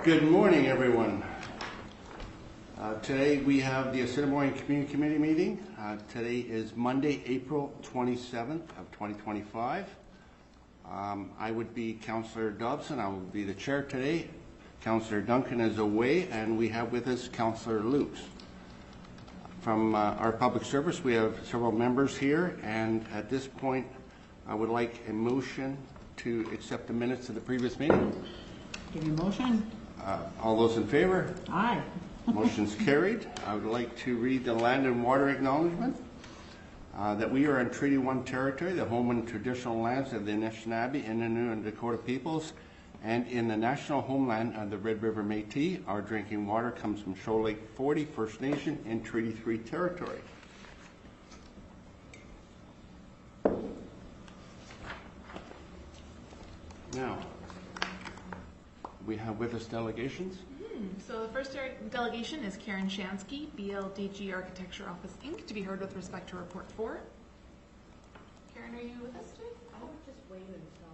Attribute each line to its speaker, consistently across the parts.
Speaker 1: Good morning, everyone. Today we have the Assiniboine Community Committee meeting. Today is Monday, April 27th of 2025. I would be Councillor Dobson. I will be the chair today. Councillor Duncan is away, and we have with us Councillor Lukes. From our public service, we have several members here, and at this point, I would like a motion to accept the minutes of the previous meeting.
Speaker 2: Give you a motion.
Speaker 1: All those in favor?
Speaker 2: Aye.
Speaker 1: Motion's carried. I would like to read the land and water acknowledgement that we are in Treaty 1 territory, the home and traditional lands of the Anishinaabe, Innu, and Dakota peoples, and in the national homeland of the Red River Métis. Our drinking water comes from Shoal Lake 40 First Nation in Treaty 3 territory. Now, we have with us delegations.
Speaker 3: So the first delegation is Karen Shansky, BLDG Architecture Office, Inc., to be heard with respect to Report 4. Karen, are you with us today?
Speaker 4: I would just wait until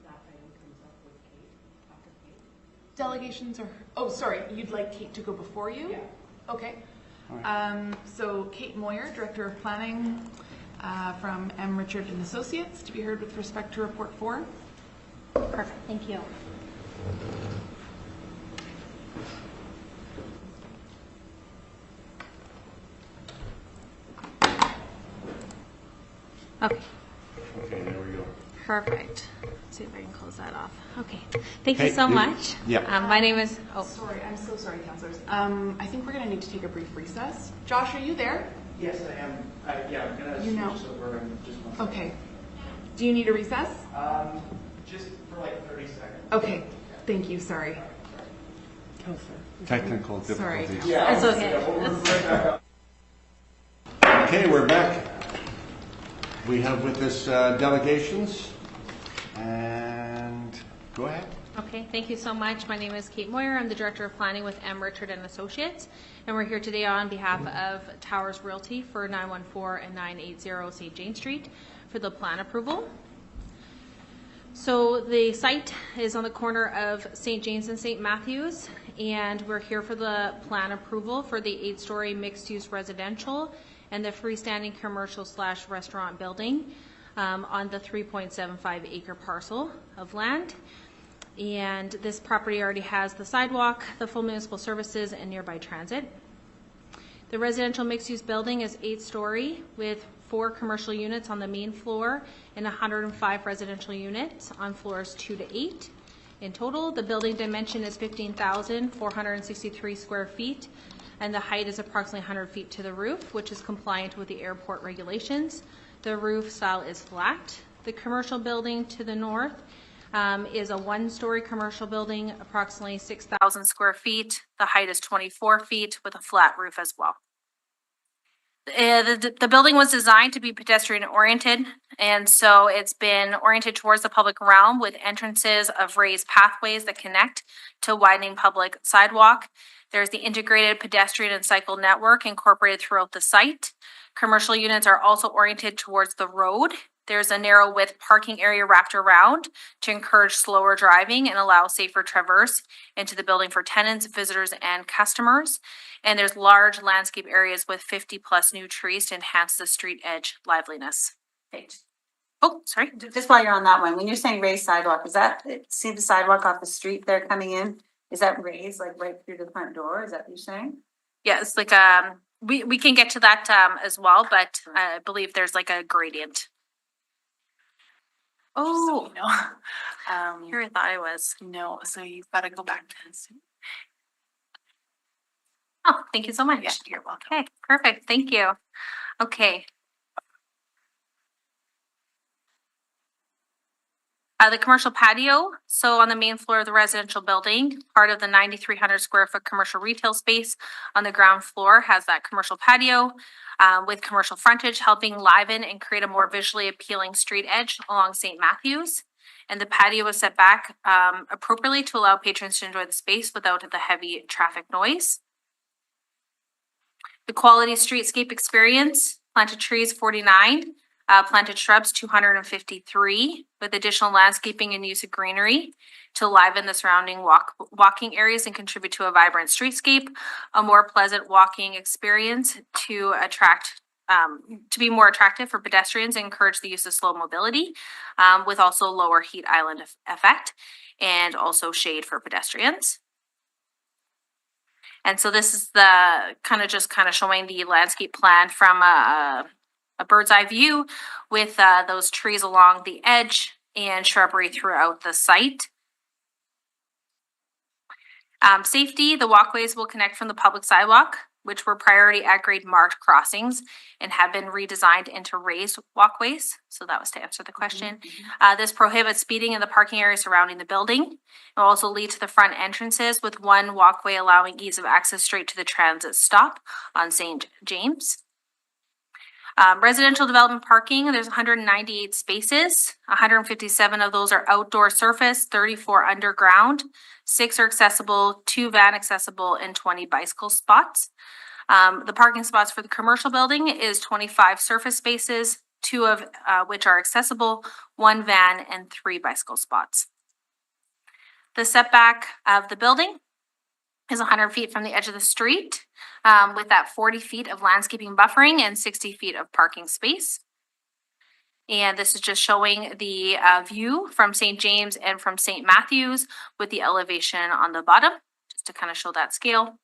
Speaker 4: that item comes up with Kate, after Kate.
Speaker 3: Delegations are, oh, sorry, you'd like Kate to go before you?
Speaker 4: Yeah.
Speaker 3: Okay.
Speaker 1: Right.
Speaker 3: So Kate Moyer, Director of Planning from M. Richard and Associates, to be heard with respect to Report 4.
Speaker 4: Perfect, thank you.
Speaker 5: Okay,
Speaker 1: Okay, there we go.
Speaker 5: perfect. Let's see if I can close that off. Okay, thank you
Speaker 1: Hey,
Speaker 5: so much.
Speaker 1: yeah.
Speaker 5: My name is,
Speaker 3: Sorry, I'm so sorry, councillors. I think we're going to need to take a brief recess. Josh, are you there?
Speaker 6: Yes, I am. Yeah, I'm gonna
Speaker 3: You know.
Speaker 6: switch this over in just 1 second.
Speaker 3: Okay. Do you need a recess?
Speaker 6: Just for like 30 seconds.
Speaker 3: Okay, thank you, sorry.
Speaker 1: Technical
Speaker 3: Sorry.
Speaker 1: difficulties.
Speaker 6: Yeah.
Speaker 5: That's okay.
Speaker 6: Yeah, we'll right back up.
Speaker 1: Okay, we're back. We have with us delegations, and go ahead.
Speaker 5: okay, thank you so much. My name is Kate Moyer. I'm the Director of Planning with M. Richard and Associates. And we're here today on behalf of Towers Realty for 914 and 980 St. Jane Street for the plan approval. So the site is on the corner of St. James and St. Matthews, and we're here for the plan approval for the 8-story mixed-use residential and the freestanding commercial/restaurant building on the 3.75 acre parcel of land. And this property already has the sidewalk, the full municipal services, and nearby transit. The residential mixed-use building is 8-story with 4 commercial units on the main floor and 105 residential units on floors 2 to 8. In total, the building dimension is 15,463 square feet, and the height is approximately 100 feet to the roof, which is compliant with the airport regulations. The roof style is flat. The commercial building to the north is a 1-story commercial building, approximately 6,000 square feet. The height is 24 feet with a flat roof as well. The building was designed to be pedestrian oriented, and so it's been oriented towards the public realm with entrances of raised pathways that connect to widening public sidewalk. There's the integrated pedestrian and cycle network incorporated throughout the site. Commercial units are also oriented towards the road. There's a narrow width parking area wrapped around to encourage slower driving and allow safer traverse into the building for tenants, visitors, and customers. And there's large landscape areas with 50 plus new trees to enhance the street edge liveliness. Oh, sorry.
Speaker 7: Just while you're on that one, when you're saying raised sidewalk, is that, see the sidewalk off the street there coming in? Is that raised like right through the front door? Is that what you're saying?
Speaker 5: Yeah, it's like we can get to that as well, but I believe there's like a gradient.
Speaker 3: Oh, no.
Speaker 5: Here I thought I was.
Speaker 3: No, so you've got to go back to this.
Speaker 5: Oh, thank you so much.
Speaker 3: Yeah, you're welcome.
Speaker 5: Okay, perfect. Thank you. Okay. The commercial patio, so on the main floor of the residential building, part of the 9,300 square foot commercial retail space on the ground floor has that commercial patio with commercial frontage, helping liven and create a more visually appealing street edge along St. Matthews. And the patio is set back appropriately to allow patrons to enjoy the space without the heavy traffic noise. The quality streetscape experience, planted trees 49, Planted shrubs, 253, with additional landscaping and use of greenery to liven the surrounding walking areas and contribute to a vibrant streetscape, a more pleasant walking experience to attract, to be more attractive for pedestrians and encourage the use of slow mobility, with also lower heat island effect, and also shade for pedestrians. And so this is the kind of showing the landscape plan from a bird's eye view with those trees along the edge and shrubbery throughout the site. Safety, the walkways will connect from the public sidewalk, which were priority at grade marked crossings and have been redesigned into raised walkways. So that was to answer the question. This prohibits speeding in the parking area surrounding the building. It will also lead to the front entrances with one walkway allowing ease of access straight to the transit stop on St. James. Residential development parking, there's 198 spaces. 157 of those are outdoor surface, 34 underground, 6 are accessible, 2 van accessible, and 20 bicycle spots. The parking spots for the commercial building is 25 surface spaces, 2 of which are accessible, 1 van, and 3 bicycle spots. The setback of the building is 100 feet from the edge of the street, with that 40 feet of landscaping buffering and 60 feet of parking space. And this is just showing the view from St. James and from St. Matthews with the elevation on the bottom, just to kind of show that scale.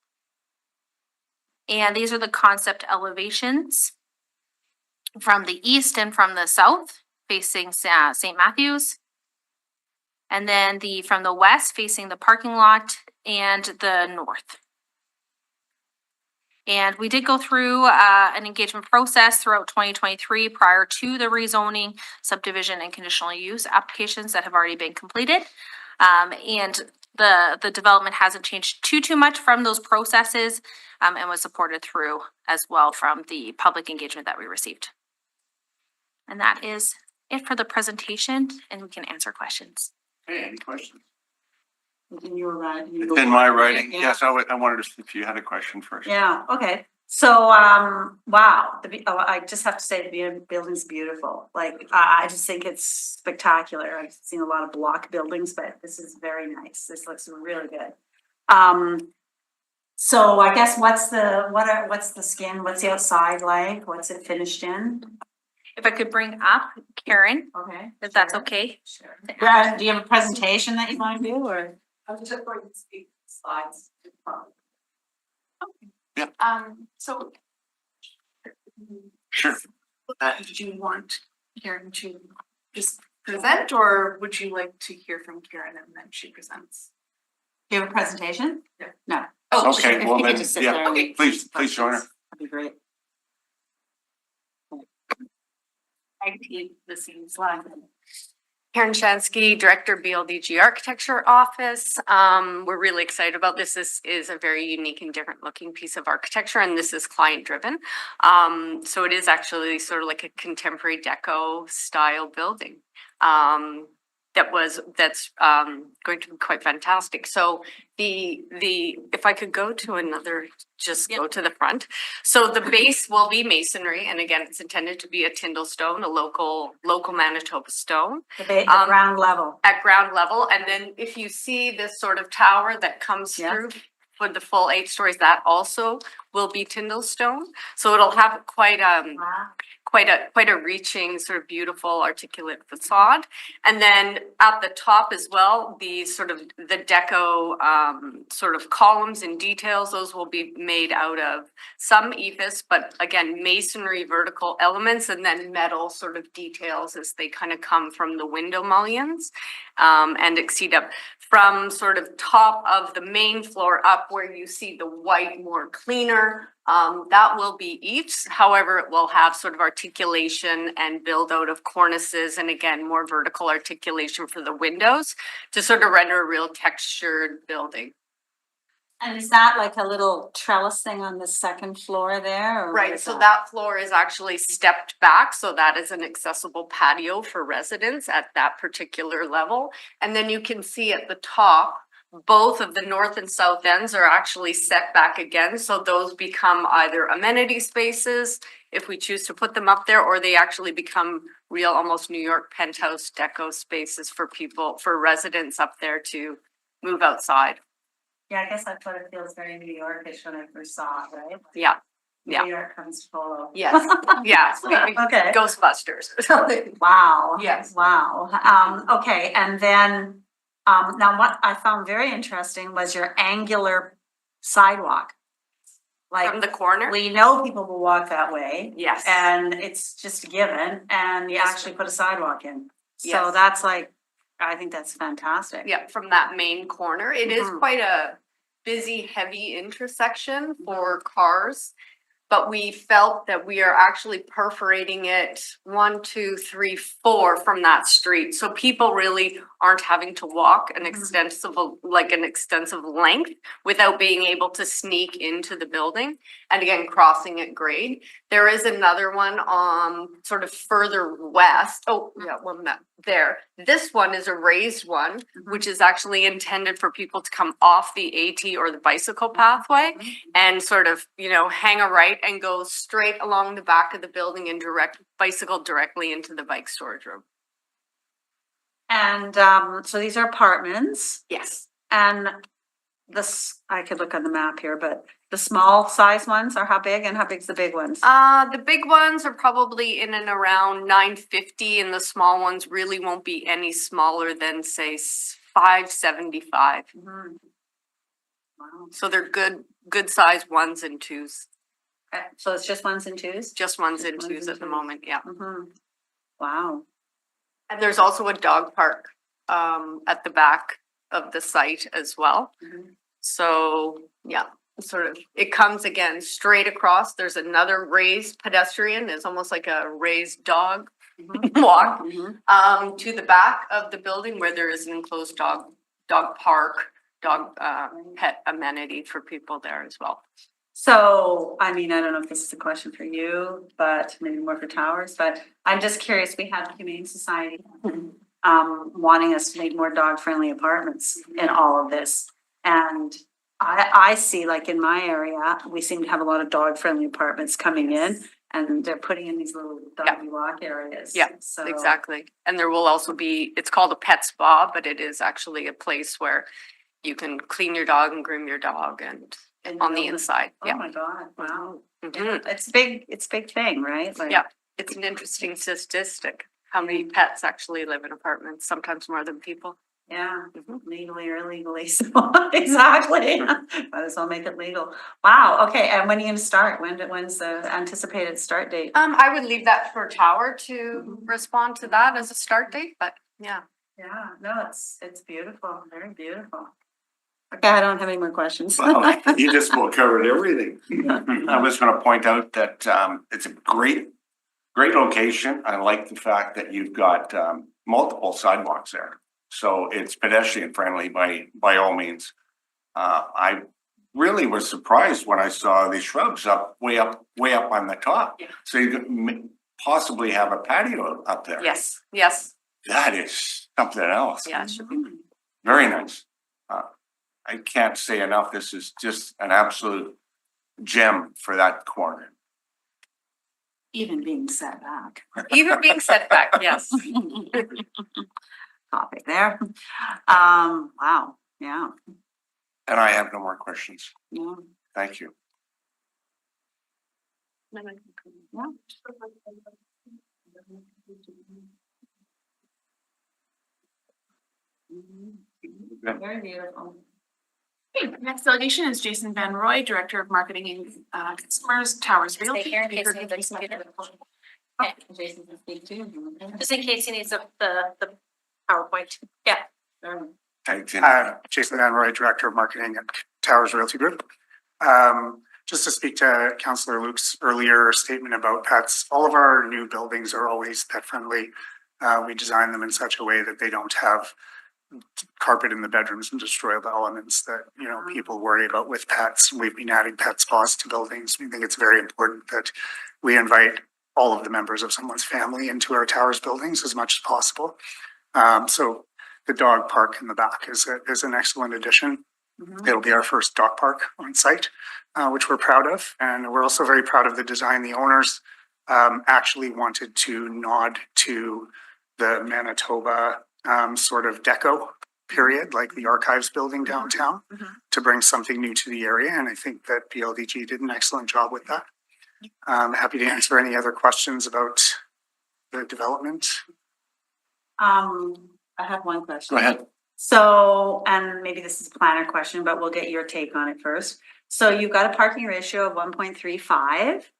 Speaker 5: And these are the concept elevations from the east and from the south facing St. Matthews. And then from the west facing the parking lot and the north. And we did go through an engagement process throughout 2023 prior to the rezoning, subdivision, and conditional use applications that have already been completed. And the development hasn't changed too much from those processes, and was supported through as well from the public engagement that we received. And that is it for the presentation, and we can answer questions.
Speaker 1: Hey, any questions?
Speaker 7: In your writing.
Speaker 1: It's in my writing.
Speaker 7: Yeah.
Speaker 1: Yes, I wanted to see if you had a question first.
Speaker 7: Yeah, okay. So, wow, I just have to say the building's beautiful. Like, I just think it's spectacular. I've seen a lot of block buildings, but this is very nice. This looks really good. So I guess what's the skin? What's the outside like? What's it finished in?
Speaker 5: If I could bring up Karen,
Speaker 7: Okay.
Speaker 5: if that's okay.
Speaker 7: Sure. Yeah, do you have a presentation that you want to do, or?
Speaker 4: I'm just going to speak slides.
Speaker 8: So.
Speaker 1: Sure.
Speaker 8: Did you want Karen to just present, or would you like to hear from Karen and then she presents?
Speaker 7: Do you have a presentation?
Speaker 8: Yeah.
Speaker 7: No.
Speaker 8: Oh,
Speaker 1: Okay,
Speaker 7: If
Speaker 1: well
Speaker 7: you could
Speaker 1: then,
Speaker 7: just sit
Speaker 1: yeah,
Speaker 7: there and
Speaker 8: okay,
Speaker 1: please
Speaker 7: questions,
Speaker 1: join her.
Speaker 7: That'd be great.
Speaker 8: I keep the same slide. Karen Shansky, Director, BLDG Architecture Office. We're really excited about this. This is a very unique and different looking piece of architecture, and this is client driven. So it is actually sort of like a contemporary deco style building. That's going to be quite fantastic. So if I could go to another, just go to the front. So the base will be masonry, and again, it's intended to be a Tyndall stone, a local Manitoba stone
Speaker 7: The ground level.
Speaker 8: at ground level. And then if you see this sort of tower that comes
Speaker 7: Yeah.
Speaker 8: through for the full 8 stories, that also will be Tyndall stone. So it'll have quite a reaching, sort of beautiful, articulate facade. And then at the top as well, the deco sort of columns and details, those will be made out of some ephes, but again, masonry vertical elements, and then metal sort of details as they kind of come from the window mullions and exceed up. From sort of top of the main floor up where you see the white, more cleaner, that will be eaves. However, it will have sort of articulation and build out of cornices, and again, more vertical articulation for the windows to sort of render a real textured building.
Speaker 7: And is that like a little trellis thing on the second floor there? Or what
Speaker 8: Right,
Speaker 7: is
Speaker 8: so that floor is actually stepped back, so that is an accessible patio for residents at that particular level. And then you can see at the top, both of the north and south ends are actually set back again, so those become either amenity spaces, if we choose to put them up there, or they actually become real, almost New York penthouse deco spaces for people, for residents up there to move outside.
Speaker 7: Yeah, I guess that's what it feels very New Yorkish when I first saw it, right?
Speaker 8: Yeah, yeah.
Speaker 7: New York comes full of.
Speaker 8: yes, yes, maybe
Speaker 7: Okay.
Speaker 8: Ghostbusters or something.
Speaker 7: Wow.
Speaker 8: Yes.
Speaker 7: Wow. Okay, and then, now what I found very interesting was your angular sidewalk.
Speaker 8: From the
Speaker 7: Like,
Speaker 8: corner?
Speaker 7: we know people will walk that way.
Speaker 8: Yes.
Speaker 7: And it's just a given, and you
Speaker 8: Yes.
Speaker 7: actually put a sidewalk in. So
Speaker 8: Yes.
Speaker 7: that's like, I think that's fantastic.
Speaker 8: Yeah, from that main corner. It is
Speaker 7: Mhm.
Speaker 8: quite a busy, heavy intersection for cars. But we felt that we are actually perforating it 1, 2, 3, 4 from that street. So people really aren't having to walk an extensive length without being able to sneak into the building. And again, crossing at grade. There is another one sort of further west. Oh, yeah, one there. This one is a raised one, which is actually intended for people to come off the AT or the bicycle pathway and sort of, hang a right and go straight along the back of the building and bicycle directly into the bike storage room.
Speaker 7: And, so these are apartments,
Speaker 8: Yes.
Speaker 7: and this, I could look on the map here, but the small size ones are how big, and how big's the big ones?
Speaker 8: The big ones are probably in and around 950, and the small ones really won't be any smaller than, say, 575.
Speaker 7: Mhm. Wow.
Speaker 8: So they're good size ones and twos,
Speaker 7: Okay, so it's just ones and twos?
Speaker 8: just ones and
Speaker 7: Just
Speaker 8: twos at the
Speaker 7: twos.
Speaker 8: moment, yeah.
Speaker 7: Wow.
Speaker 8: And there's also a dog park at the back of the site as well.
Speaker 7: Mhm.
Speaker 8: So, yeah, sort of, it comes again straight across. There's another raised pedestrian, it's almost like a raised dog walk
Speaker 7: Mhm.
Speaker 8: to the back of the building where there is an enclosed dog park, dog pet amenity for people there as well.
Speaker 7: So, I mean, I don't know if this is a question for you, but maybe more for Towers, but I'm just curious, we have the Humane Society wanting us to make more dog-friendly apartments in all of this. And I see, like in my area, we seem to have a lot of dog-friendly apartments coming in, and they're putting in these little doggy walk areas.
Speaker 8: Yeah,
Speaker 7: So
Speaker 8: exactly. And there will also be, it's called a pet spa, but it is actually a place where you can clean your dog and groom your dog and on the inside,
Speaker 7: Oh
Speaker 8: yeah.
Speaker 7: my God, wow.
Speaker 8: Mhm.
Speaker 7: It's big thing, right? Like-
Speaker 8: Yeah, it's an interesting statistic, how many pets actually live in apartments, sometimes more than people.
Speaker 7: Yeah,
Speaker 8: Mhm.
Speaker 7: legally or illegally, so, exactly, might as well make it legal. Wow, okay, and when are you gonna start? When's the anticipated start date?
Speaker 8: I would leave that for Tower to respond to that as a start date, but yeah.
Speaker 7: Yeah, no, it's beautiful, very beautiful. Okay, I don't have any more questions.
Speaker 9: Well, you just about covered everything. I was gonna point out that it's a great location. I like the fact that you've got multiple sidewalks there. So it's pedestrian friendly by all means. I really was surprised when I saw the shrubs way up on the top.
Speaker 8: Yeah.
Speaker 9: So you could possibly have a patio up there.
Speaker 8: Yes,
Speaker 9: That is something else.
Speaker 8: yeah, it should be.
Speaker 9: Very nice. I can't say enough. This is just an absolute gem for that corner.
Speaker 7: Even being set back.
Speaker 8: Even being set back, yes.
Speaker 7: Topic there. Wow, yeah,
Speaker 9: And I have no more questions.
Speaker 7: yeah,
Speaker 9: Thank you.
Speaker 7: yeah. Very beautiful.
Speaker 3: Okay, next delegation is Jason Van Roy, Director of Marketing and Customers, Towers Realty.
Speaker 5: Stay here in
Speaker 3: Be
Speaker 5: case
Speaker 3: heard
Speaker 5: you
Speaker 3: with
Speaker 5: need
Speaker 3: respect
Speaker 5: to
Speaker 3: to
Speaker 5: speak.
Speaker 3: report.
Speaker 7: Okay, Jason can speak too.
Speaker 5: Just in case he needs the PowerPoint. Yeah.
Speaker 7: Sure.
Speaker 9: Thank you.
Speaker 10: Jason Van Roy, Director of Marketing at Towers Realty Group. Just to speak to Councillor Luke's earlier statement about pets, all of our new buildings are always pet friendly. We design them in such a way that they don't have carpet in the bedrooms and destroy the elements that, people worry about with pets. We've been adding pet spas to buildings. We think it's very important that we invite all of the members of someone's family into our Towers buildings as much as possible. So the dog park in the back is an excellent addition.
Speaker 7: Mhm.
Speaker 10: It'll be our first dog park on site, which we're proud of. And we're also very proud of the design. The owners actually wanted to nod to the Manitoba sort of deco period, like the archives building downtown,
Speaker 7: Mhm.
Speaker 10: to bring something new to the area. And I think that BLDG did an excellent job with that. Happy to answer any other questions about the development.
Speaker 7: I have one question.
Speaker 9: Go ahead.
Speaker 7: So, and maybe this is a planner question, but we'll get your take on it first. So you've got a parking ratio of 1.35.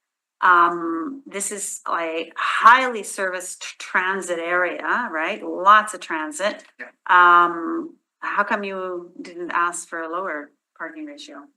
Speaker 7: This is a highly serviced transit area, right? Lots of transit.
Speaker 10: Yeah.
Speaker 7: How come you didn't ask for a lower parking ratio?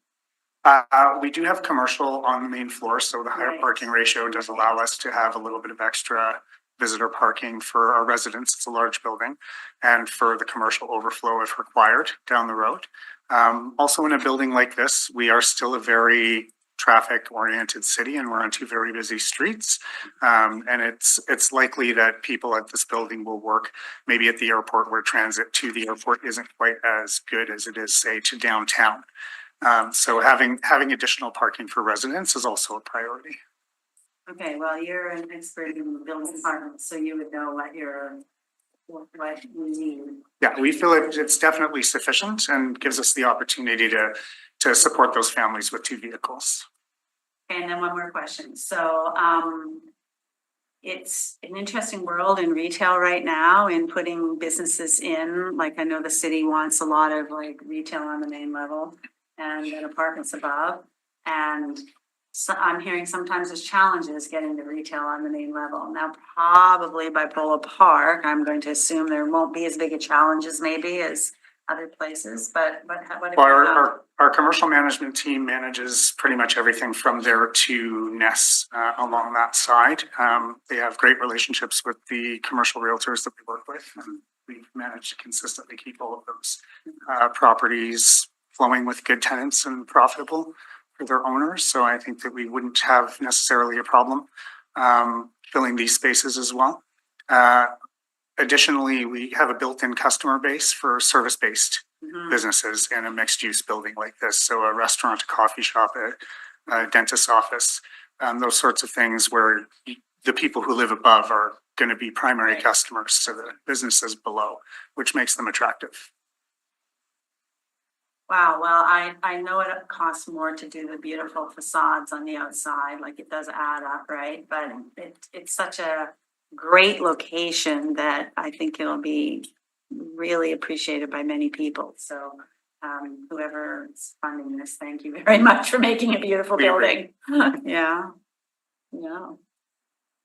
Speaker 10: We do have commercial on the main floor, so the higher
Speaker 7: Right.
Speaker 10: parking ratio does allow us to have a little bit of extra visitor parking for our residents. It's a large building, and for the commercial overflow if required down the road. Also in a building like this, we are still a very traffic oriented city and we're on two very busy streets. And it's likely that people at this building will work maybe at the airport where transit to the airport isn't quite as good as it is, say, to downtown. So having additional parking for residents is also a priority.
Speaker 7: Okay, well, you're an expert in building departments, so you would know what you need.
Speaker 10: Yeah, we feel it's definitely sufficient and gives us the opportunity to support those families with two vehicles.
Speaker 7: And then one more question. So, it's an interesting world in retail right now in putting businesses in, like I know the city wants a lot of like retail on the main level and then apartments above. And so I'm hearing sometimes there's challenges getting the retail on the main level. Now, probably by Polo Park, I'm going to assume there won't be as big a challenges maybe as other places, but what if
Speaker 10: Our commercial management team manages pretty much everything from there to Ness along that side. They have great relationships with the commercial realtors that we work with, and we've managed to consistently keep all of those properties flowing with good tenants and profitable for their owners. So I think that we wouldn't have necessarily a problem filling these spaces as well. Additionally, we have a built-in customer base for service-based businesses in a mixed-use building like this. So a restaurant, a coffee shop, a dentist's office, those sorts of things where the people who live above are going to be primary customers to the businesses below, which makes them attractive.
Speaker 7: Wow, well, I know it costs more to do the beautiful facades on the outside, like it does add up, right? But it's such a great location that I think it'll be really appreciated by many people. So whoever's funding this, thank you very much for making a beautiful
Speaker 10: We agree.
Speaker 7: building. Yeah. Yeah.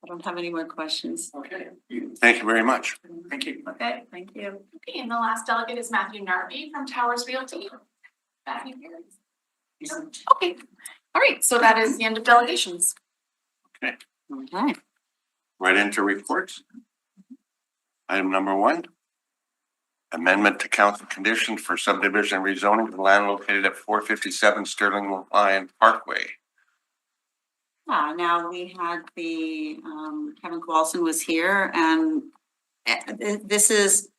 Speaker 7: I don't have any more questions.
Speaker 10: Okay.
Speaker 9: Thank you very much.
Speaker 10: Thank you.
Speaker 7: Okay, thank you.
Speaker 3: Okay, and the last delegate is Matthew Narby from Towers Realty. Matthew here. Okay, all right, so that is the end of delegations.
Speaker 9: Okay,
Speaker 7: Okay.
Speaker 9: right into reports. Item number 1. Amendment to council conditions for subdivision rezoning of land located at 457 Sterling Lion Parkway.
Speaker 7: Now we had the, Kevin Kowalson was here and this is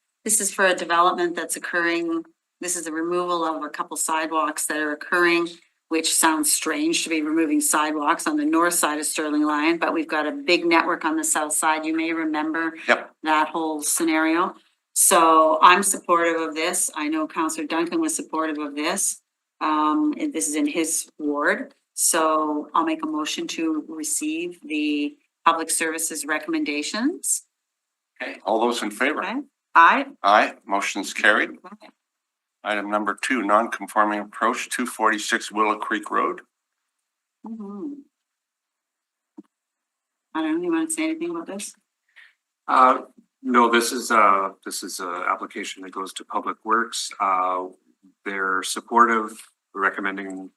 Speaker 7: for a development that's occurring. This is the removal of a couple sidewalks that are occurring, which sounds strange to be removing sidewalks on the north side of Sterling Lion, but we've got a big network on the south side. You may remember that whole scenario. So I'm supportive of this. I know Councillor Duncan was supportive of this. And this is in his ward. So I'll make a motion to receive the public services recommendations.
Speaker 9: Okay, all those in favor?
Speaker 7: Okay, aye.
Speaker 9: Aye, motion's carried. Item number 2, non-conforming approach, 246 Willow Creek Road.
Speaker 7: Mhm. I don't know, you want to say anything about this?
Speaker 11: No, this is a application that goes to Public Works. They're supportive, recommending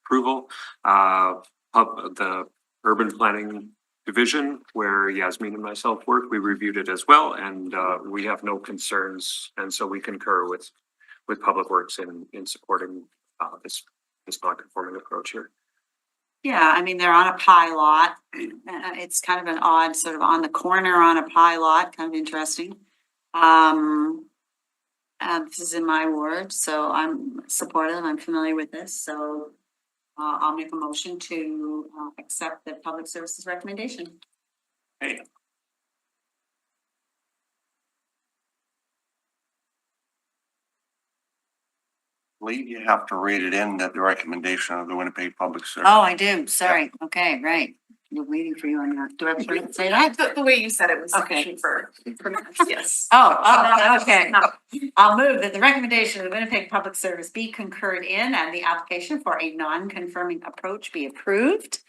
Speaker 11: approval. The Urban Planning Division, where Yasmin and myself work, we reviewed it as well, and we have no concerns, and so we concur with Public Works in supporting this non-conforming approach here.
Speaker 7: Yeah, I mean, they're on a pie lot. It's kind of an odd sort of on the corner on a pie lot, kind of interesting. This is in my ward, so I'm supportive, I'm familiar with this, so I'll make a motion to accept the public services recommendation.
Speaker 9: Hey. Lee, you have to read it in that the recommendation of the Winnipeg Public Service.
Speaker 7: Oh, I do, sorry, okay, right. We're waiting for you on that. Do I have to say that?
Speaker 3: The way you said it was
Speaker 7: Okay.
Speaker 3: sufficient for yes.
Speaker 7: Okay. I'll move that the recommendation of the Winnipeg Public Service be concurred in and the application for a non-conforming approach be approved.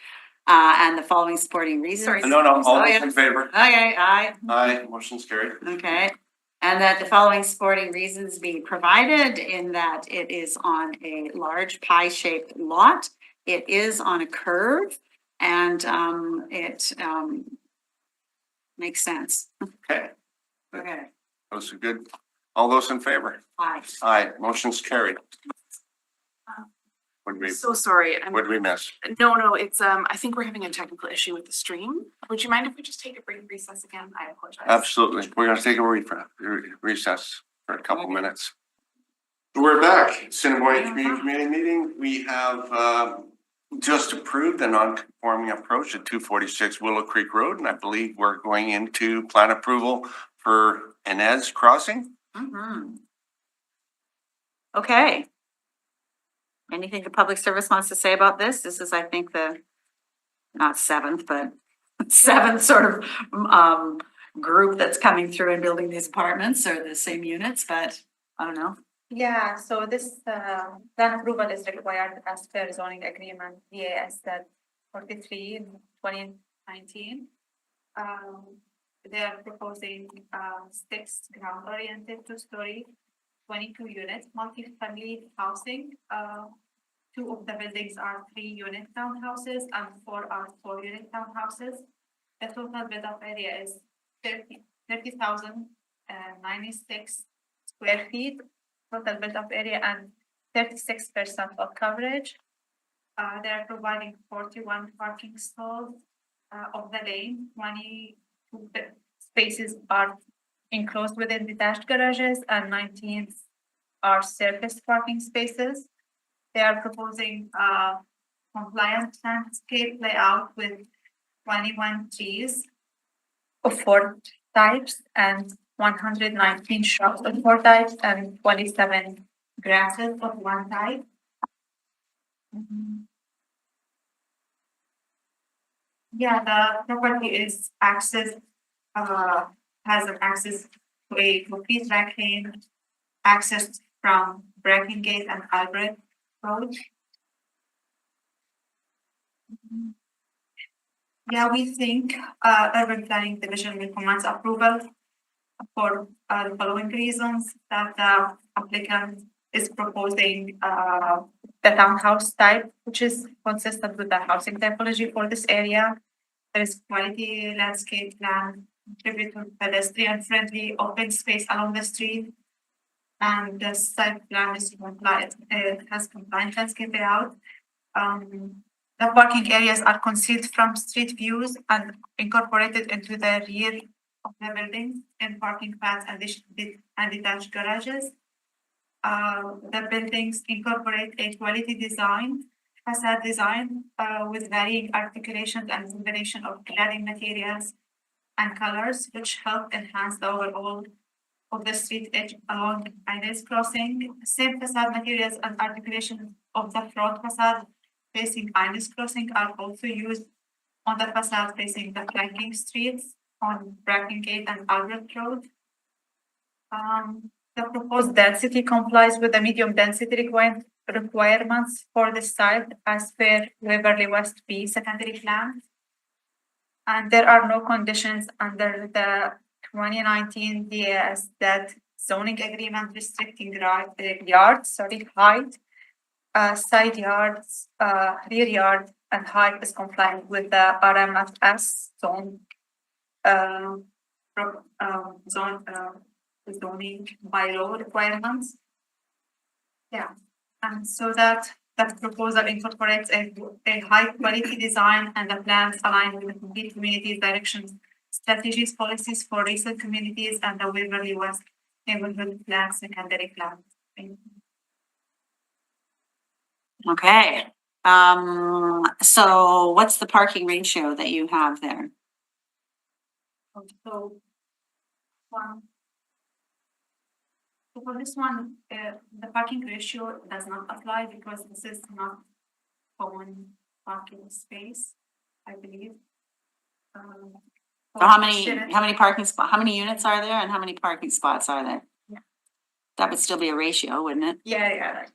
Speaker 7: And the following supporting reasons.
Speaker 3: Sorry.
Speaker 9: No, all
Speaker 7: Oh,
Speaker 9: those
Speaker 7: yeah.
Speaker 9: in favor?
Speaker 7: Okay, aye.
Speaker 9: Aye, motion's carried.
Speaker 7: Okay, and that the following supporting reasons be provided in that it is on a large pie-shaped lot. It is on a curve and it makes sense.
Speaker 9: Okay,
Speaker 7: Okay,
Speaker 9: those are good. All those in favor?
Speaker 7: aye.
Speaker 9: Aye, motion's carried. What did we,
Speaker 3: So sorry.
Speaker 9: what did we miss?
Speaker 3: No, it's I think we're having a technical issue with the stream. Would you mind if we just take a brief recess again? I apologize.
Speaker 9: Absolutely. We're gonna take a recess for a couple minutes. We're back. Assiniboine Community meeting. We have just approved the non-conforming approach at 246 Willow Creek Road, and I believe we're going into plan approval for Inez Crossing.
Speaker 7: Mhm. Okay. Anything the public service wants to say about this? This is, I think, the, not seventh, but seventh sort of group that's coming through and building these apartments or the same units, but I don't know.
Speaker 12: Yeah, so this plan approval is required as per zoning agreement, DAS that 43 in 2019. They are proposing 6 ground oriented 2-story, 22 units, multi-family housing. 2 of the buildings are 3-unit townhouses and 4 are 4-unit townhouses. The total built-up area is 30,096 square feet. Total built-up area and 36% of coverage. They are providing 41 parking stalls of the lane. 22 spaces are enclosed within detached garages and 19 are surface parking spaces. They are proposing compliant landscape layout with 21 trees of 4 types and 119 shrubs of 4 types and 27 grasses of 1 type. Yeah, the property is has an access to a complete track lane, access from Bracken Gate and Albert Road. Yeah, we think Urban Planning Division recommends approval for the following reasons: that the applicant is proposing the townhouse type, which is consistent with the housing typology for this area. There is quality landscape plan, contribute to pedestrian friendly open space along the street. And the site plan is compliant, it has compliant landscape layout. The parking areas are concealed from street views and incorporated into the rear of the building in parking pads and detached garages. The buildings incorporate a quality design, facade design with varying articulations and combination of cladding materials and colors, which help enhance the overall of the street edge along Inez Crossing. Same facade materials and articulation of the front facade facing Inez Crossing are also used on the facade facing the flanking streets on Bracken Gate and Albert Road. The proposed density complies with the medium density requirements for the site as per Waverly West B secondary plan. And there are no conditions under the 2019 DAS that zoning agreement restricting yards, height, side yards, rear yard, and height is compliant with the RMFS zoning bylaw requirements. Yeah, and so that proposal incorporates a high quality design and the plans align with the complete community's directions, strategies, policies for recent communities and the Waverly West neighborhood flat, secondary flat.
Speaker 7: Okay, so what's the parking ratio that you have there?
Speaker 12: So, one. So for this one, the parking ratio does not apply because this is not common parking space, I believe.
Speaker 7: So how many parking spot, how many units are there and how many parking spots are there?
Speaker 12: Yeah.
Speaker 7: That would still be a ratio, wouldn't it?
Speaker 12: Yeah.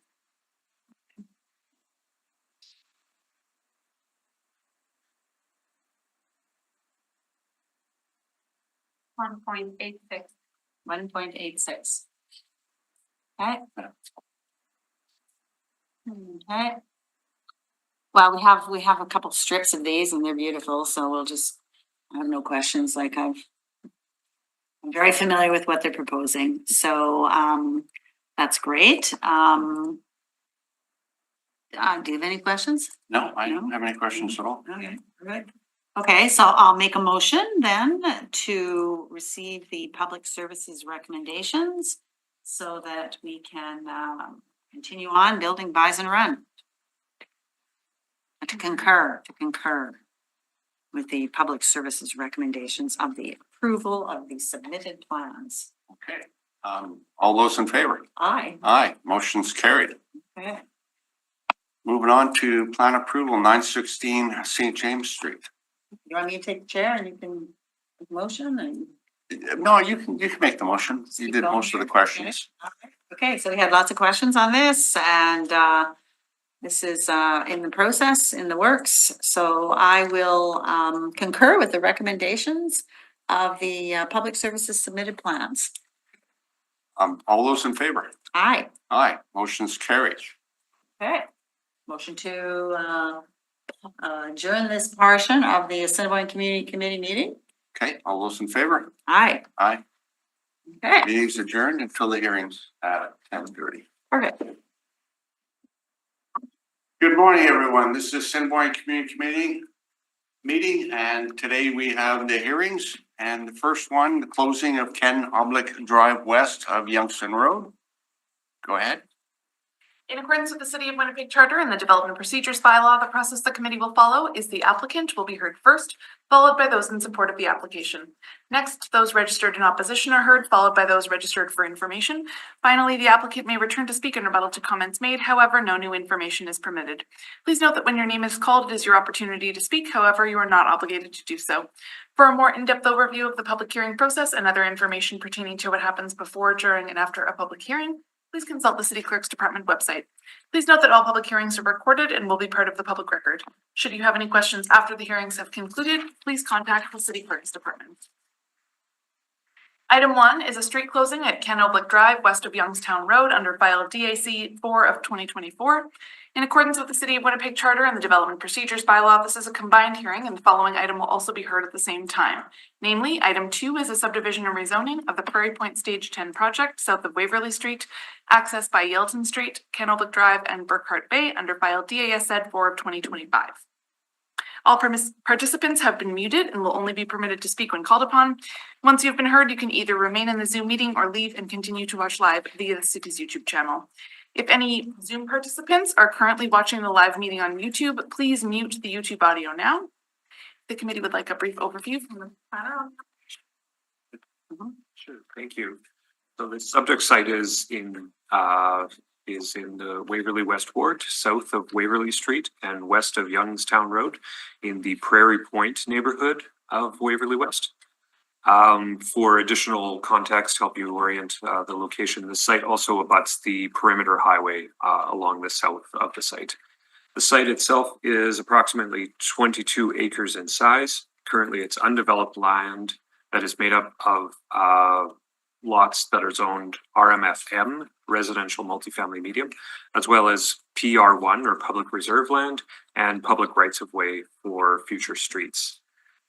Speaker 12: 1.86.
Speaker 7: 1.86. Okay. Okay. Well, we have a couple strips of these and they're beautiful, so we'll just, I have no questions, like I'm very familiar with what they're proposing, so, that's great. Do you have any questions?
Speaker 9: No, I don't have any questions at all.
Speaker 7: Okay, good. Okay, so I'll make a motion then to receive the public services recommendations so that we can continue on building Bison Run. To concur with the public services recommendations of the approval of the submitted plans.
Speaker 9: Okay, all those in favor?
Speaker 7: Aye.
Speaker 9: Aye, motion's carried.
Speaker 7: Okay.
Speaker 9: Moving on to plan approval, 916 St. James Street.
Speaker 7: You want me to take the chair and you can make a motion and?
Speaker 9: No, you can make the motion. You did most of the questions.
Speaker 7: Okay, so we had lots of questions on this and this is in the process, in the works. So I will concur with the recommendations of the public services submitted plans.
Speaker 9: All those in favor?
Speaker 7: Aye.
Speaker 9: Aye, motion's carried.
Speaker 7: Okay. Motion to adjourn this portion of the Assiniboine Community Committee meeting.
Speaker 9: Okay, all those in favor?
Speaker 7: Aye.
Speaker 9: Aye.
Speaker 7: Okay.
Speaker 9: Meeting's adjourned until the hearings at 10:30.
Speaker 7: Perfect.
Speaker 9: Good morning, everyone. This is Assiniboine Community Committee meeting, and today we have the hearings. And the first one, the closing of Ken Oblick Drive west of Youngstown Road. Go ahead.
Speaker 3: In accordance with the City of Winnipeg Charter and the Development Procedures Bylaw, the process the committee will follow is the applicant will be heard first, followed by those in support of the application. Next, those registered in opposition are heard, followed by those registered for information. Finally, the applicant may return to speak in rebuttal to comments made. However, no new information is permitted. Please note that when your name is called, it is your opportunity to speak. However, you are not obligated to do so. For a more in-depth overview of the public hearing process and other information pertaining to what happens before, during, and after a public hearing, please consult the City Clerk's Department website. Please note that all public hearings are recorded and will be part of the public record. Should you have any questions after the hearings have concluded, please contact the City Clerk's Department. Item 1 is a street closing at Ken Oblick Drive west of Youngstown Road under file DAC 4 of 2024. In accordance with the City of Winnipeg Charter and the Development Procedures Bylaw, this is a combined hearing and the following item will also be heard at the same time. Namely, item 2 is a subdivision and rezoning of the Prairie Point Stage 10 project south of Waverly Street, accessed by Yelton Street, Ken Oblick Drive, and Burkhart Bay under file DASZ 4 of 2025. All participants have been muted and will only be permitted to speak when called upon. Once you've been heard, you can either remain in the Zoom meeting or leave and continue to watch live via the city's YouTube channel. If any Zoom participants are currently watching the live meeting on YouTube, please mute the YouTube audio now. The committee would like a brief overview from the planner.
Speaker 11: Sure, thank you. So the subject site is in the Waverly West Ward, south of Waverly Street and west of Youngstown Road in the Prairie Point neighborhood of Waverly West. For additional context, help you orient the location, the site also abuts the perimeter highway along the south of the site. The site itself is approximately 22 acres in size. Currently, it's undeveloped land that is made up of lots that are zoned RMFM, residential multifamily medium, as well as PR1 or public reserve land and public rights of way for future streets.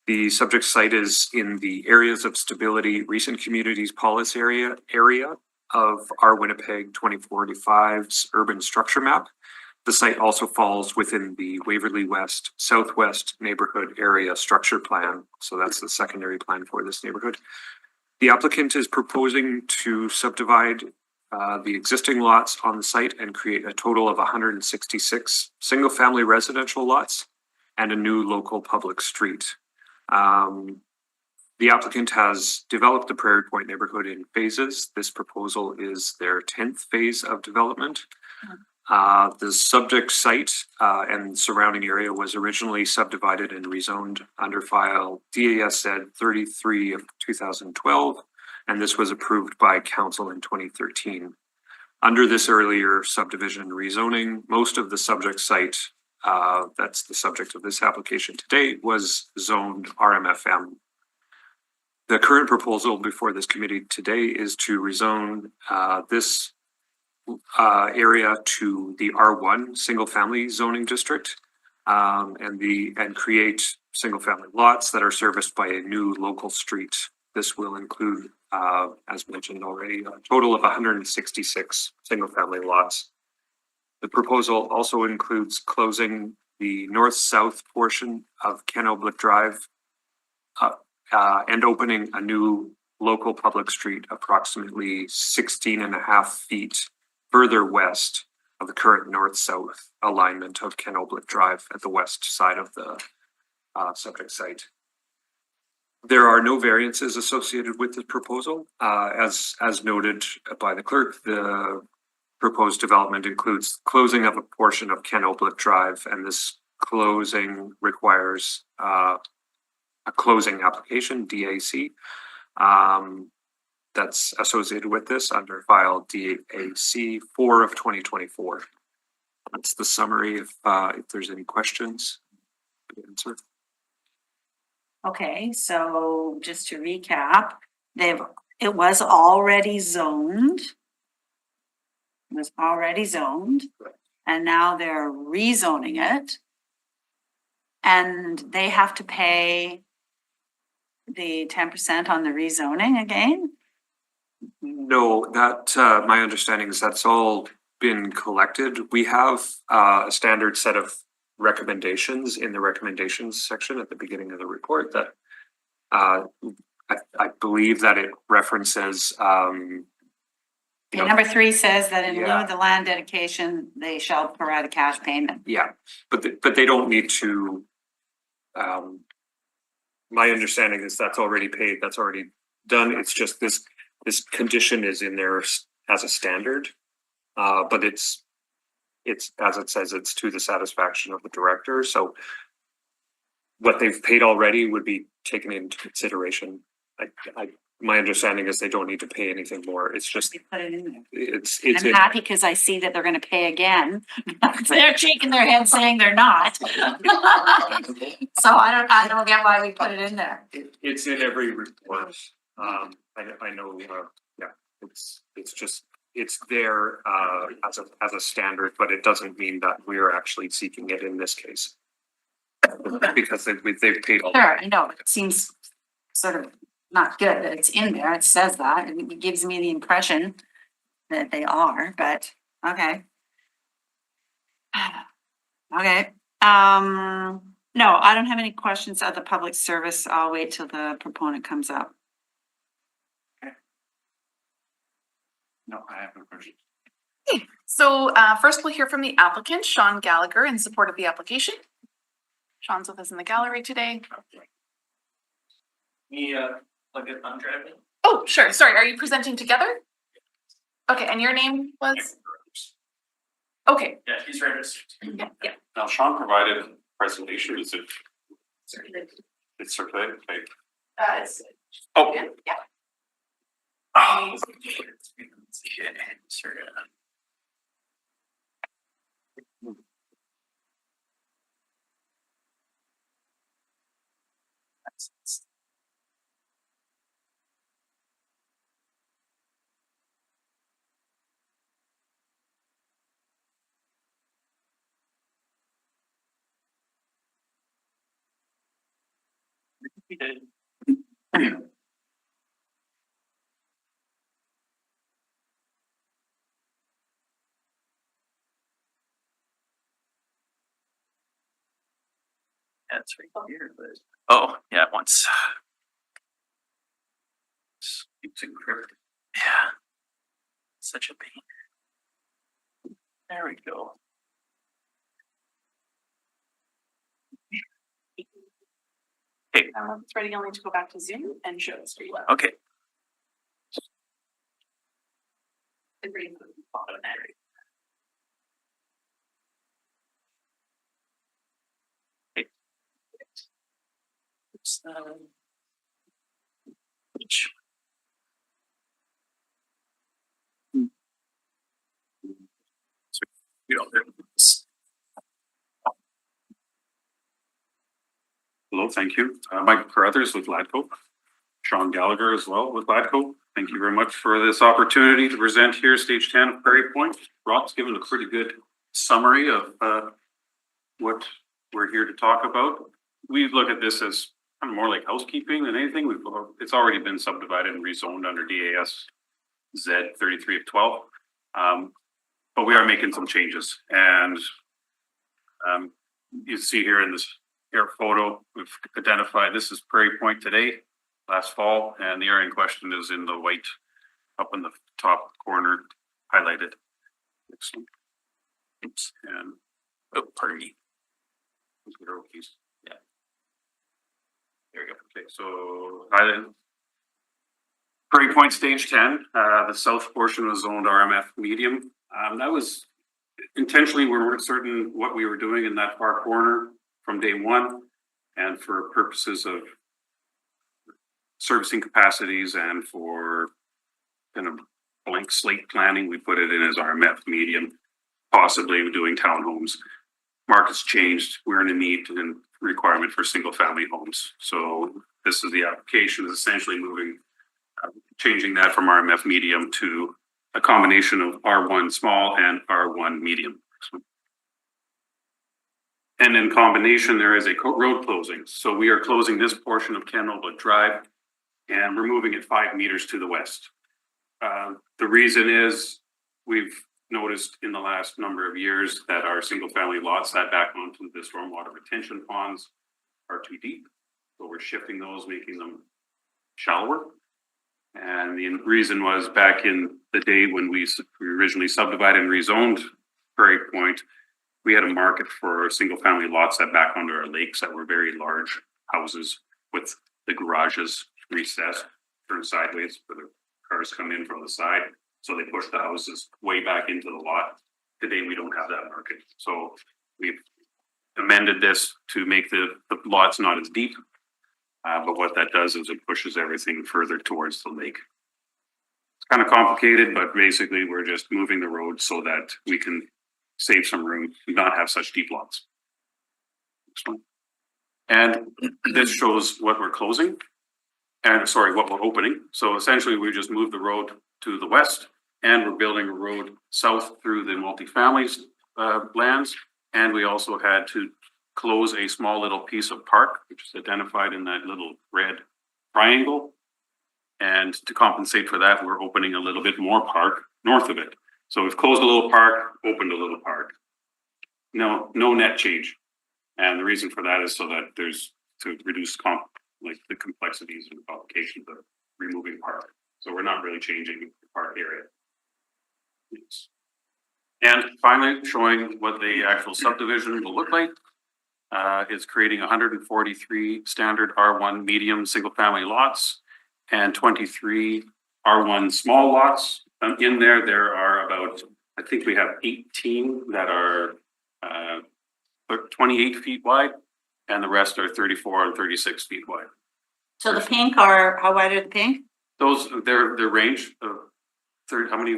Speaker 11: The subject site is in the Areas of Stability Recent Communities Policy area of our Winnipeg 2045's urban structure map. The site also falls within the Waverly West Southwest Neighborhood Area Structure Plan. So that's the secondary plan for this neighborhood. The applicant is proposing to subdivide the existing lots on the site and create a total of 166 single-family residential lots and a new local public street. The applicant has developed the Prairie Point neighborhood in phases. This proposal is their 10th phase of development. The subject site and surrounding area was originally subdivided and rezoned under file DASZ 33 of 2012, and this was approved by council in 2013. Under this earlier subdivision rezoning, most of the subject site that's the subject of this application today was zoned RMFM. The current proposal before this committee today is to rezone this area to the R1 single-family zoning district and create single-family lots that are serviced by a new local street. This will include, as mentioned already, a total of 166 single-family lots. The proposal also includes closing the north-south portion of Ken Oblick Drive and opening a new local public street approximately 16.5 feet further west of the current north-south alignment of Ken Oblick Drive at the west side of the subject site. There are no variances associated with the proposal. As noted by the clerk, the proposed development includes closing of a portion of Ken Oblick Drive, and this closing requires a closing application, DAC, that's associated with this under file DAC 4 of 2024. That's the summary. If there's any questions, answer.
Speaker 7: Okay, so just to recap, it was already zoned. It was already zoned, and now they're rezoning it. And they have to pay the 10% on the rezoning again?
Speaker 11: No, that my understanding is that's all been collected. We have a standard set of recommendations in the recommendations section at the beginning of the report that I believe that it references
Speaker 7: Number 3 says that in lieu of the land dedication, they shall provide a cash payment.
Speaker 11: Yeah, but they don't need to. My understanding is that's already paid. That's already done. It's just this condition is in there as a standard, but it's as it says, it's to the satisfaction of the director. So what they've paid already would be taken into consideration. My understanding is they don't need to pay anything more. It's just
Speaker 7: Put it in there.
Speaker 11: it's
Speaker 7: I'm happy because I see that they're going to pay again. They're shaking their head saying they're not. So I don't get why we put it in there.
Speaker 11: It's in every report. I know. Yeah, it's just it's there as a standard, but it doesn't mean that we're actually seeking it in this case because they've paid all.
Speaker 7: Sure, I know. It seems sort of not good that it's in there. It says that. It gives me the impression that they are, but okay. Okay. No, I don't have any questions of the public service. I'll wait till the proponent comes up.
Speaker 9: No, I have no questions.
Speaker 3: So first we'll hear from the applicant, Sean Gallagher, in support of the application. Sean's with us in the gallery today.
Speaker 6: Plug it on driving.
Speaker 3: Oh, sure. Sorry, are you presenting together? Okay, and your name was? Okay.
Speaker 6: Yeah, he's registered.
Speaker 3: Yeah.
Speaker 11: Now, Sean provided a presentation. Is it? It's circulated.
Speaker 3: It's,
Speaker 11: Oh.
Speaker 3: yeah.
Speaker 6: Oh. Sorry. That's right here, but oh yeah, once. It's encrypted. Yeah. Such a pain. There we go. Okay,
Speaker 3: It's ready, you'll need to go back to Zoom and show the screen.
Speaker 6: okay.
Speaker 3: The green bottom there.
Speaker 6: Oops, you know,
Speaker 11: Hello, thank you. Mike Carruthers with Ladco. Sean Gallagher as well with Ladco. Thank you very much for this opportunity to present here, Stage 10 Prairie Point. Rob's given a pretty good summary of what we're here to talk about. We look at this as kind of more like housekeeping than anything. It's already been subdivided and rezoned under DAS Z 33 of 12. But we are making some changes, and you see here in this photo, we've identified this is Prairie Point today, last fall, and the area in question is in the white up in the top corner highlighted. Excellent. Oops. And
Speaker 6: oh, pardon me.
Speaker 11: Yeah. There we go. Okay, so highlighted. Prairie Point Stage 10, the south portion was zoned RMF medium. That was intentionally, we weren't certain what we were doing in that far corner from day one, and for purposes of servicing capacities and for kind of blank slate planning, we put it in as RMF medium, possibly doing townhomes. Markets changed. We're in a need and requirement for single family homes. So this is the application, is essentially moving, changing that from RMF medium to a combination of R1 small and R1 medium. And in combination, there is a road closing. So we are closing this portion of Ken Oblick Drive, and we're moving it 5 meters to the west. The reason is we've noticed in the last number of years that our single family lots that back onto the stormwater retention ponds are too deep. So we're shifting those, making them shallower. And the reason was back in the day when we originally subdivided and rezoned Prairie Point, we had a market for single family lots that back onto our lakes that were very large houses with the garages recessed, turned sideways for the cars come in from the side. So they push the houses way back into the lot. Today, we don't have that market. So we've amended this to make the lots not as deep. But what that does is it pushes everything further towards the lake. It's kind of complicated, but basically we're just moving the road so that we can save some room, not have such deep lots. And this shows what we're closing and what we're opening. So essentially we just moved the road to the west, and we're building a road south through the multifamily lands. And we also had to close a small little piece of park, which is identified in that little red triangle. And to compensate for that, we're opening a little bit more park north of it. So we've closed a little park, opened a little park. No net change. And the reason for that is so that there's to reduce the complexities and complications of removing park. So we're not really changing the park area. Yes. And finally, showing what the actual subdivision will look like. Is creating 143 standard R1 medium single family lots and 23 R1 small lots. In there are about, I think we have 18 that are 28 feet wide, and the rest are 34 and 36 feet wide.
Speaker 7: So the pink are, how wide are the pink?
Speaker 11: Those, their range of 30, how many?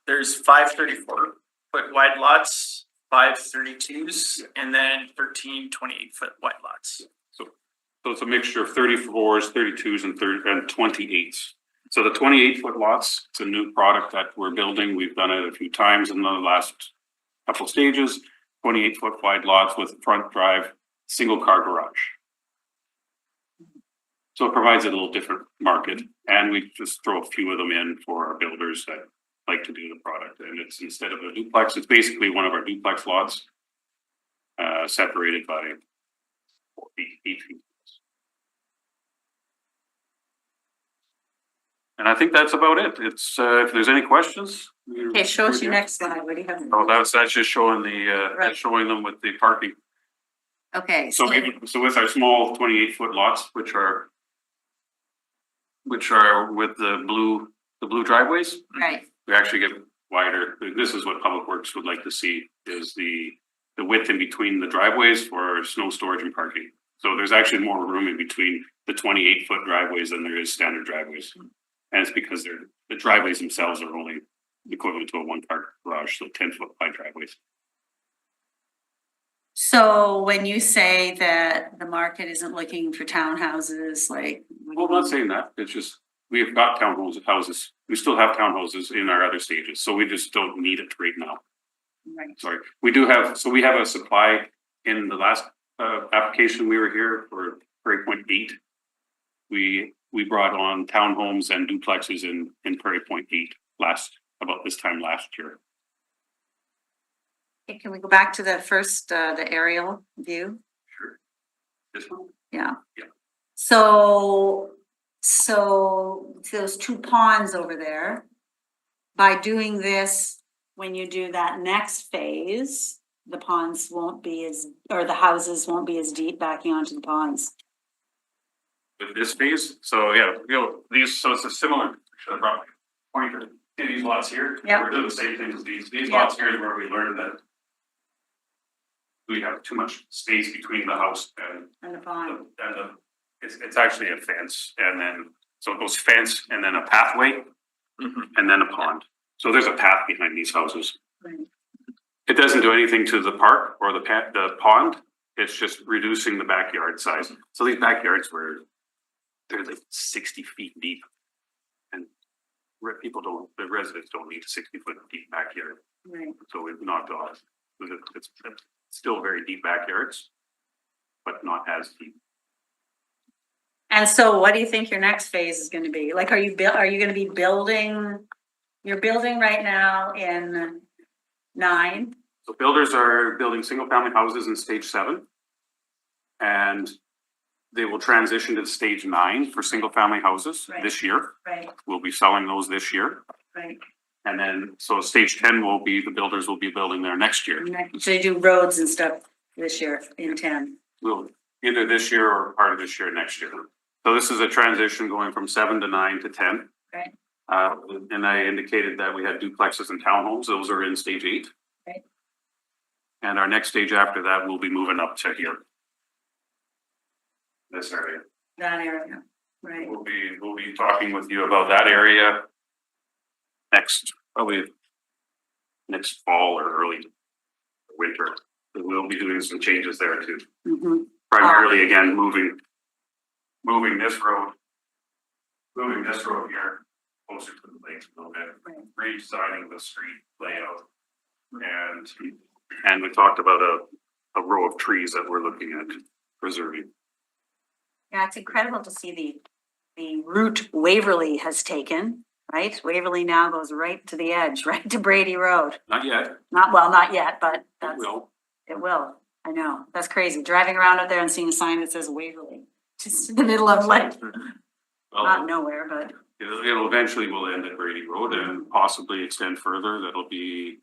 Speaker 6: There's 5 34-foot wide lots, 5 32s, and then 13 28-foot wide lots.
Speaker 11: So it's a mixture of 34s, 32s, and 28s. So the 28-foot lots, it's a new product that we're building. We've done it a few times in the last couple stages. 28-foot wide lots with front drive, single car garage. So it provides a little different market, and we just throw a few of them in for our builders that like to do the product. And it's instead of a duplex, it's basically one of our duplex lots, separated by 8 feet. And I think that's about it. It's, if there's any questions.
Speaker 7: Okay, show us your next slide. What do you have?
Speaker 11: Oh, that's just showing the,
Speaker 7: Right.
Speaker 11: showing them with the parking.
Speaker 7: Okay,
Speaker 11: So with our small 28-foot lots, which are with the blue driveways,
Speaker 7: right,
Speaker 11: we actually get wider. This is what Public Works would like to see, is the width in between the driveways for snow storage and parking. So there's actually more room in between the 28-foot driveways than there is standard driveways. And it's because the driveways themselves are only equivalent to a one-car garage, so 10-foot wide driveways.
Speaker 7: so when you say that the market isn't looking for townhouses, like.
Speaker 11: Well, I'm not saying that. It's just, we've got houses. We still have townhouses in our other stages, so we just don't need it right now.
Speaker 7: Right.
Speaker 11: Sorry, we do have, so we have a supply in the last application we were here for 8.8. We brought on townhomes and duplexes in Prairie Point 8 about this time last year.
Speaker 7: Okay, can we go back to the first, the aerial view?
Speaker 11: Sure. This one?
Speaker 7: Yeah.
Speaker 11: Yeah.
Speaker 7: So those two ponds over there, by doing this, when you do that next phase, the ponds won't be or the houses won't be as deep backing onto the ponds.
Speaker 11: With this phase, so yeah, so it's a similar, should have brought my pointer. See these lots here?
Speaker 7: Yeah.
Speaker 11: We're doing the same thing as these. These
Speaker 7: Yeah.
Speaker 11: lots here is where we learned that we have too much space between the house
Speaker 7: And the pond.
Speaker 11: it's actually a fence, and then, so it goes fence and then a pathway and then a pond. So there's a path behind these houses.
Speaker 7: Right.
Speaker 11: It doesn't do anything to the park or the pond. It's just reducing the backyard size. So these backyards they're like 60 feet deep. And the residents don't need a 60-foot deep backyard.
Speaker 7: Right.
Speaker 11: So we've knocked off. It's still very deep backyards, but not as deep.
Speaker 7: And so what do you think your next phase is gonna be? Like, are you gonna be building, you're building right now in 9?
Speaker 11: So builders are building single-family houses in stage 7. And they will transition to stage 9 for single-family houses this year.
Speaker 7: Right,
Speaker 11: We'll be selling those this year.
Speaker 7: right.
Speaker 11: And then, so stage 10 the builders will be building there next year.
Speaker 7: So you do roads and stuff this year in 10?
Speaker 11: We'll either this year or part of this year, next year. So this is a transition going from 7 to 9 to 10.
Speaker 7: Right.
Speaker 11: And I indicated that we had duplexes and townhomes. Those are in stage 8.
Speaker 7: Right.
Speaker 11: And our next stage after that, we'll be moving up to here. This area.
Speaker 7: That area, right.
Speaker 11: We'll be talking with you about that area probably next fall or early winter. We'll be doing some changes there too.
Speaker 7: Mhm.
Speaker 11: Primarily, again, moving this road here closer to the lakes a little bit, redesigning the street layout. And we talked about a row of trees that we're looking at preserving.
Speaker 7: Yeah, it's incredible to see the route Waverly has taken, right? Waverly now goes right to the edge, right to Brady Road.
Speaker 11: Not yet.
Speaker 7: Not yet, but
Speaker 11: It will.
Speaker 7: it will. I know, that's crazy. Driving around out there and seeing a sign that says Waverly, just in the middle of like, not nowhere, but.
Speaker 11: It'll eventually will end at Brady Road and possibly extend further. That'll be,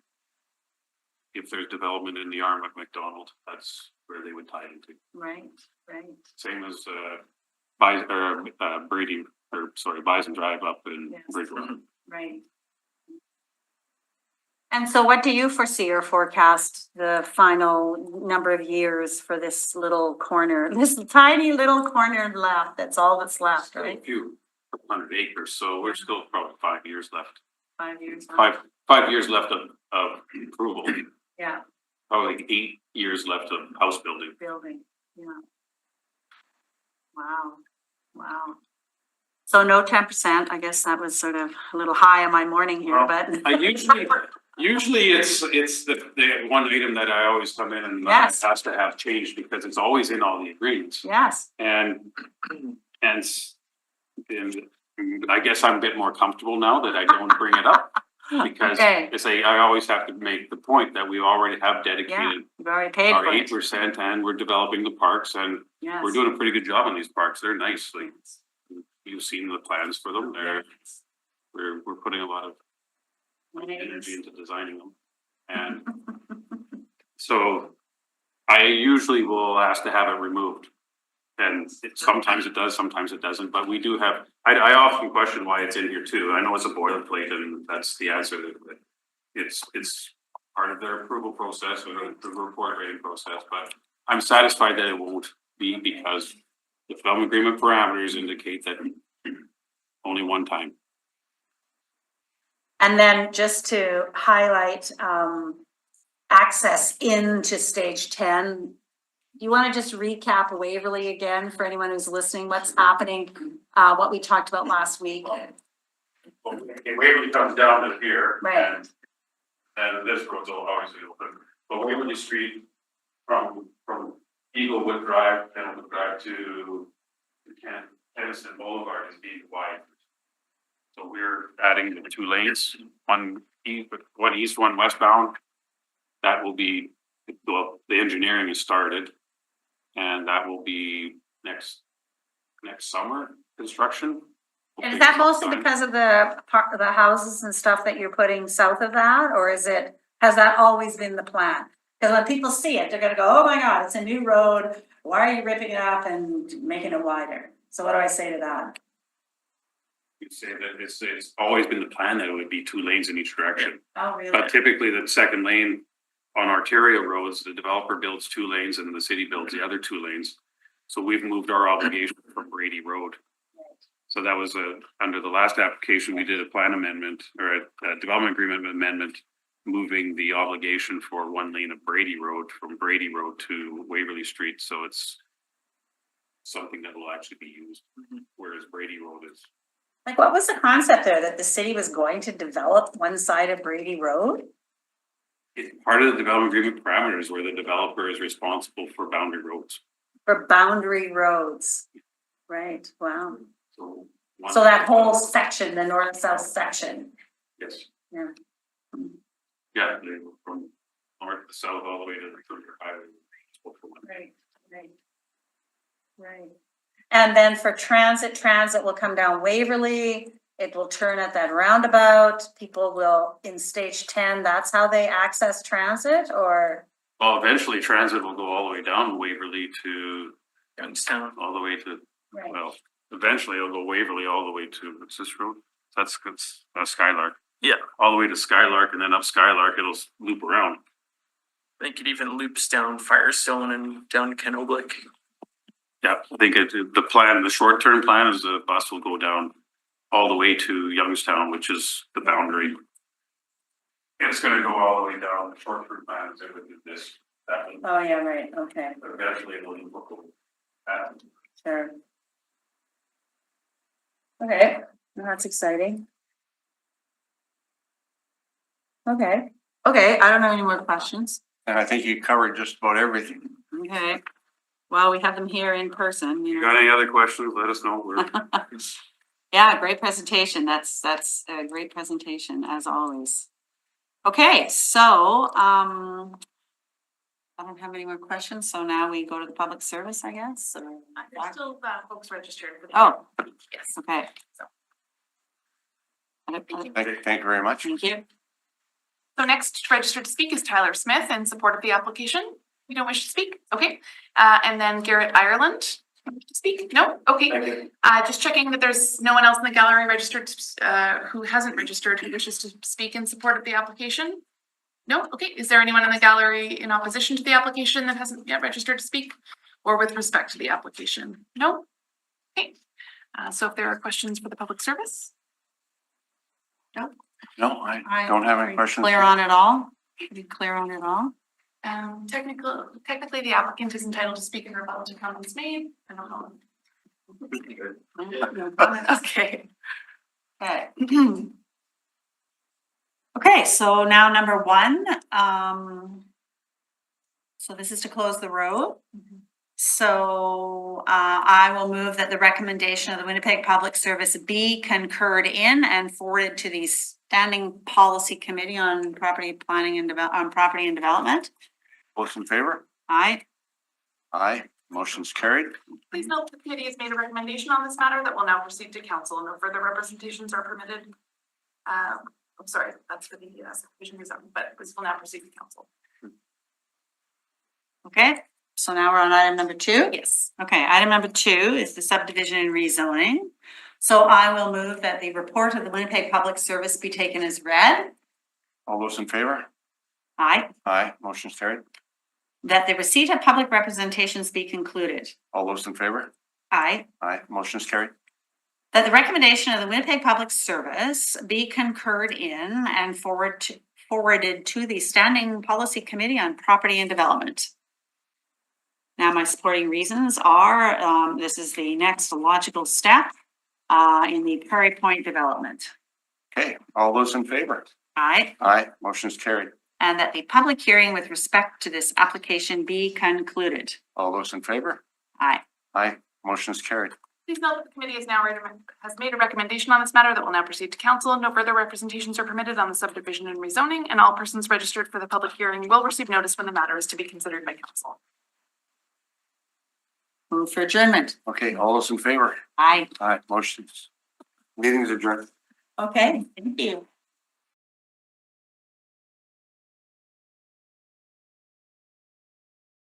Speaker 11: if there's development in the arm of McDonald, that's where they would tie into.
Speaker 7: Right.
Speaker 11: Same as Bison Drive up in Brady Road.
Speaker 7: Right. And so what do you foresee or forecast the final number of years for this little corner, this tiny little corner left? That's all that's left,
Speaker 11: Still
Speaker 7: right?
Speaker 11: a few 100 acres, so we're still probably 5 years left.
Speaker 7: 5 years. left.
Speaker 11: 5 years left of approval.
Speaker 7: Yeah,
Speaker 11: Probably like 8 years left of house building.
Speaker 7: yeah. Wow. So no 10%, I guess that was sort of a little high on my morning here, but.
Speaker 11: Usually it's the one item that I always come in and
Speaker 7: Yes.
Speaker 11: has to have changed because it's always in all the agreements.
Speaker 7: Yes,
Speaker 11: And I guess I'm a bit more comfortable now that I don't bring it up. Because
Speaker 7: Okay.
Speaker 11: I always have to make the point that we already have dedicated
Speaker 7: you've already paid
Speaker 11: our
Speaker 7: for it.
Speaker 11: 8% and we're developing the parks and
Speaker 7: Yes.
Speaker 11: we're doing a pretty good job on these parks. They're nice. Like, you've seen the plans for them. we're putting a lot of energy into designing them. And so I usually will ask to have it removed. And sometimes it does, sometimes it doesn't, but we do have, I often question why it's in here too. I know it's a boilerplate and that's the answer. It's part of their approval process or the report rating process, but I'm satisfied that it won't be because the development agreement parameters indicate that only one time.
Speaker 7: And then just to highlight, access into stage 10. You want to just recap Waverly again for anyone who's listening, what's happening, what we talked about last week?
Speaker 11: Waverly comes down to here.
Speaker 7: Right.
Speaker 11: And this road's obviously open, but Waverly Street from Eaglewood Drive, Kenilworth Drive to Kennison Boulevard is being widened. So we're adding the 2 lanes, one east, one westbound. That will be, well, the engineering is started. And that will be next summer construction.
Speaker 7: And is that mostly because of the houses and stuff that you're putting south of that, or has that always been the plan? Because when people see it, they're gonna go, oh my God, it's a new road. Why are you ripping it up and making it wider? So what do I say to that?
Speaker 11: You'd say that it's always been the plan that it would be 2 lanes in each direction.
Speaker 7: Oh, really?
Speaker 11: But typically the second lane on arterial roads, the developer builds 2 lanes and the city builds the other 2 lanes. So we've moved our obligation from Brady Road. So that was under the last application, we did a plan amendment or a development agreement amendment, moving the obligation for 1 lane of Brady Road from Brady Road to Waverly Street. So it's something that will actually be used, whereas Brady Road is.
Speaker 7: Like, what was the concept there, that the city was going to develop one side of Brady Road?
Speaker 11: It's part of the development agreement parameters where the developer is responsible for boundary roads.
Speaker 7: For boundary roads, right, wow.
Speaker 11: So
Speaker 7: So that whole section, the north-south section,
Speaker 11: yes.
Speaker 7: yeah.
Speaker 11: Yeah, they go from north to south all the way to the highway.
Speaker 7: Right, right. Right. And then for transit will come down Waverly, it will turn at that roundabout, people will, in stage 10, that's how they access transit, or?
Speaker 11: Well, eventually transit will go all the way down Waverly to
Speaker 6: Youngstown.
Speaker 11: all the way to,
Speaker 7: Right.
Speaker 11: well, eventually it'll go Waverly all the way to, what's this road? That's Skylark.
Speaker 6: Yeah.
Speaker 11: All the way to Skylark, and then up Skylark, it'll loop around.
Speaker 6: I think it even loops down Firestone and down Kenoblik.
Speaker 11: Yeah, I think the short-term plan is the bus will go down all the way to Youngstown, which is the boundary. It's gonna go all the way down, the short-term plan is everything this, that one.
Speaker 7: Oh, yeah, right, okay,
Speaker 11: But eventually it'll loop over.
Speaker 7: sure. Okay, well, that's exciting. Okay, I don't have any more questions.
Speaker 9: And I think you covered just about everything.
Speaker 7: Okay, well, we have them here in person,
Speaker 11: You got any other questions, let us know. We're
Speaker 7: Yeah, great presentation. That's a great presentation as always. Okay, so I don't have any more questions, so now we go to the public service, I guess, or?
Speaker 3: There's still folks registered for the.
Speaker 7: Oh,
Speaker 3: Yes.
Speaker 7: okay.
Speaker 9: Thank you very much.
Speaker 7: Thank you.
Speaker 3: So next registered to speak is Tyler Smith in support of the application. You don't wish to speak? Okay. And then Garrett Ireland to speak? No? Okay. Just checking that there's no one else in the gallery registered who hasn't registered who wishes to speak in support of the application? No? Okay. Is there anyone in the gallery in opposition to the application that hasn't yet registered to speak or with respect to the application? No? Okay. So if there are questions for the public service? No?
Speaker 9: No, I don't have any questions.
Speaker 7: Clear on it all? Pretty clear on it all?
Speaker 3: Technically, the applicant is entitled to speak in rebuttal to comments made. I don't know. Okay.
Speaker 7: Okay. Okay, so now number 1, so this is to close the road. So I will move that the recommendation of the Winnipeg Public Service be concurred in and forwarded to the Standing Policy Committee on Property Planning and Property and Development.
Speaker 9: Those in favor?
Speaker 7: Aye.
Speaker 9: Aye. Motion's carried.
Speaker 3: Please note the committee has made a recommendation on this matter that will now proceed to council. No further representations are permitted. I'm sorry, that's for the subdivision rezone, but this will now proceed to council.
Speaker 7: Okay, so now we're on item number 2?
Speaker 3: Yes.
Speaker 7: Okay, item number 2 is the subdivision and rezoning. So I will move that the report of the Winnipeg Public Service be taken as read.
Speaker 9: All those in favor?
Speaker 7: Aye.
Speaker 9: Aye, motion's carried.
Speaker 7: That the receipt of public representations be concluded.
Speaker 9: All those in favor?
Speaker 7: Aye.
Speaker 9: Aye, motion's carried.
Speaker 7: That the recommendation of the Winnipeg Public Service be concurred in and forwarded to the Standing Policy Committee on Property and Development. Now, my supporting reasons are, this is the next logical step in the Prairie Point development.
Speaker 9: Okay, all those in favor?
Speaker 7: Aye.
Speaker 9: Aye, motion's carried.
Speaker 7: And that the public hearing with respect to this application be concluded.
Speaker 9: All those in favor?
Speaker 7: Aye.
Speaker 9: Aye, motion's carried.
Speaker 3: Please note that the committee has made a recommendation on this matter that will now proceed to council. No further representations are permitted on the subdivision and rezoning, and all persons registered for the public hearing will receive notice when the matter is to be considered by council.
Speaker 7: Move for adjournment.
Speaker 9: Okay, all those in favor?
Speaker 7: Aye.
Speaker 9: Aye, motion's. Meeting's adjourned.
Speaker 7: Okay, thank you.